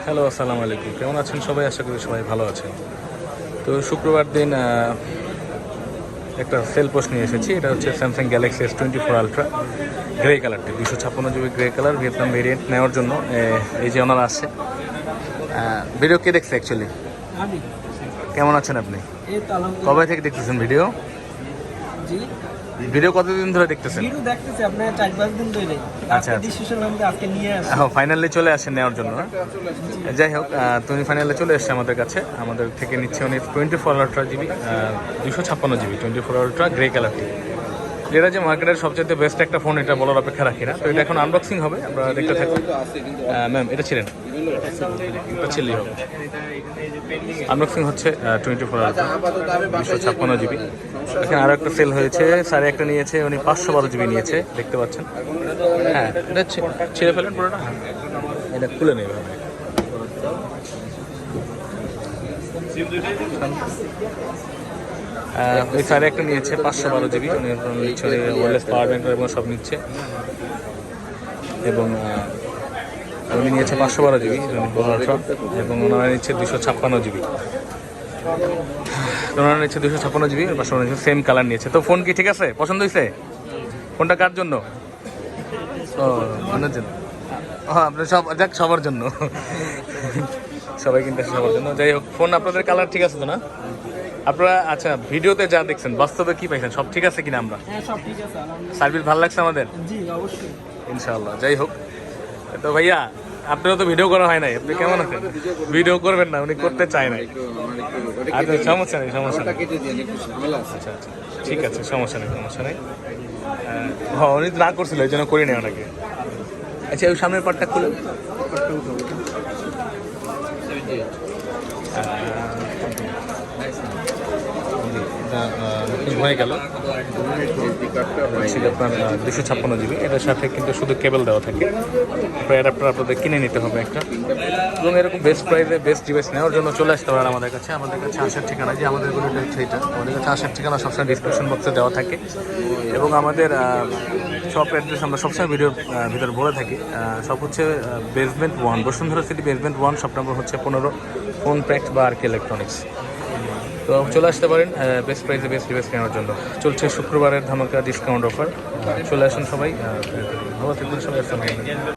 Hello, আসসালামু আলাইকুম। কেমন আছেন সবাই? আশা করি সবাই ভালো আছেন। তো শুক্রবার দিন একটা সেল পোস্ট নিয়ে এসেছি। এটা হচ্ছে Samsung Galaxy S24 ultra grey কালারটি, 256 GB grey colour Vietnam variant নেওয়ার জন্য এই যে ওনারা আসছে। ভিডিও কে দেখছে অ্যাকচুয়ালি? আমি কেমন আছেন আপনি? এই তো আলহামদুলিল্লাহ। কবে থেকে দেখতেছেন ভিডিও? জি, ভিডিও কতদিন ধরে দেখতেছেন? ভিডিও দেখতেছি আপনার 4-5 দিন ধরে। আচ্ছা। ডিসিশন আমি আজকে নিয়ে আসি। ফাইনালি চলে আসেন নেওয়ার জন্য না? যাই হোক, তুমি ফাইনালি চলে এসছে আমাদের কাছে। আমাদের থেকে নিচ্ছে উনি 24 ultra GB 256 GB 24 ultra grey কালারটি। যেটা যে মার্কেটের সবচেয়ে বেস্ট একটা ফোন, এটা বলার অপেক্ষা রাখি না। তো এটা এখন আনবক্সিং হবে, আমরা দেখতে থাকি। ম্যাম, এটা ছিলেন, এটা ছিলই হবে। আনবক্সিং হচ্ছে 24 আলট্রা 256 GB। এখানে আরও একটা সেল হয়েছে, সাড়ে একটা নিয়েছে উনি, 512 GB নিয়েছে, দেখতে পাচ্ছেন। হ্যাঁ, এটা ছিঁড়ে ফেলেন পুরোটা। হ্যাঁ, এটা খুলে নেবে। ওই সাড়ে একটা নিয়েছে 512 GB, উনি নিচ্ছে ওয়ারলেস পাওয়ার ব্যাংক এবং সব নিচ্ছে। এবং উনি নিয়েছে 512 GB আলট্রা, এবং ওনারা নিচ্ছে 256 GB। ওনারা নিচ্ছে 256 GB, পাশে নিচ্ছে সেম কালার নিয়েছে। তো ফোন কি ঠিক আছে? পছন্দ হয়েছে? ফোনটা কার জন্য? ও, আপনার জন্য। হ্যাঁ, আপনার সব যাক, সবার জন্য। সবাই কিনতে আসে সবার জন্য। যাই হোক, ফোন আপনাদের কালার ঠিক আছে তো না? আপনারা আচ্ছা, ভিডিওতে যা দেখছেন বাস্তবে কি পাইছেন? সব ঠিক আছে কিনা? আমরা হ্যাঁ, সব ঠিক আছে আলহামদুলিল্লাহ। সার্ভিস ভালো লাগছে আমাদের? জি, অবশ্যই। ইনশাআল্লাহ। যাই হোক, তো ভাইয়া আপনারও তো ভিডিও করা হয় নাই, আপনি কেমন আছেন? ভিডিও করবেন না, উনি করতে চায় নাই। আচ্ছা, সমস্যা নেই, সমস্যা নেই। আচ্ছা আচ্ছা, ঠিক আছে, সমস্যা নেই, সমস্যা নেই। হ্যাঁ, উনি না করছিল, এই জন্য করি নাই ওনাকে। আচ্ছা, ওই সামনের পার্টটা খুলে হয়ে গেল। ছিল আপনার 256 GB, এটার সাথে কিন্তু শুধু কেবল দেওয়া থাকে। অ্যাডাপ্টার আপনাদের কিনে নিতে হবে একটা। এবং এরকম বেস্ট প্রাইসে বেস্ট ডিভাইস নেওয়ার জন্য চলে আসতে পারেন আমাদের কাছে। আমাদের কাছে আসার ঠিকানা, যে আমাদের গলিটা হচ্ছে এটা, আমাদের কাছে আসার ঠিকানা সবসময় ডিসক্রিপশন বক্সে দেওয়া থাকে। এবং আমাদের শপ অ্যাড্রেস আমরা সবসময় ভিডিওর ভিতরে বলে থাকি। সব হচ্ছে basement 1, Bashundhara city basement 1, shop number হচ্ছে 15, ফোন প্যাক্ট বা আরকে ইলেকট্রনিক্স। তো চলে আসতে পারেন বেস্ট প্রাইসে বেস্ট ডিভাইস নেওয়ার জন্য। চলছে শুক্রবারের ধামাকা ডিসকাউন্ট অফার। চলে আসুন সবাই, ভালো থাকবেন সবাই।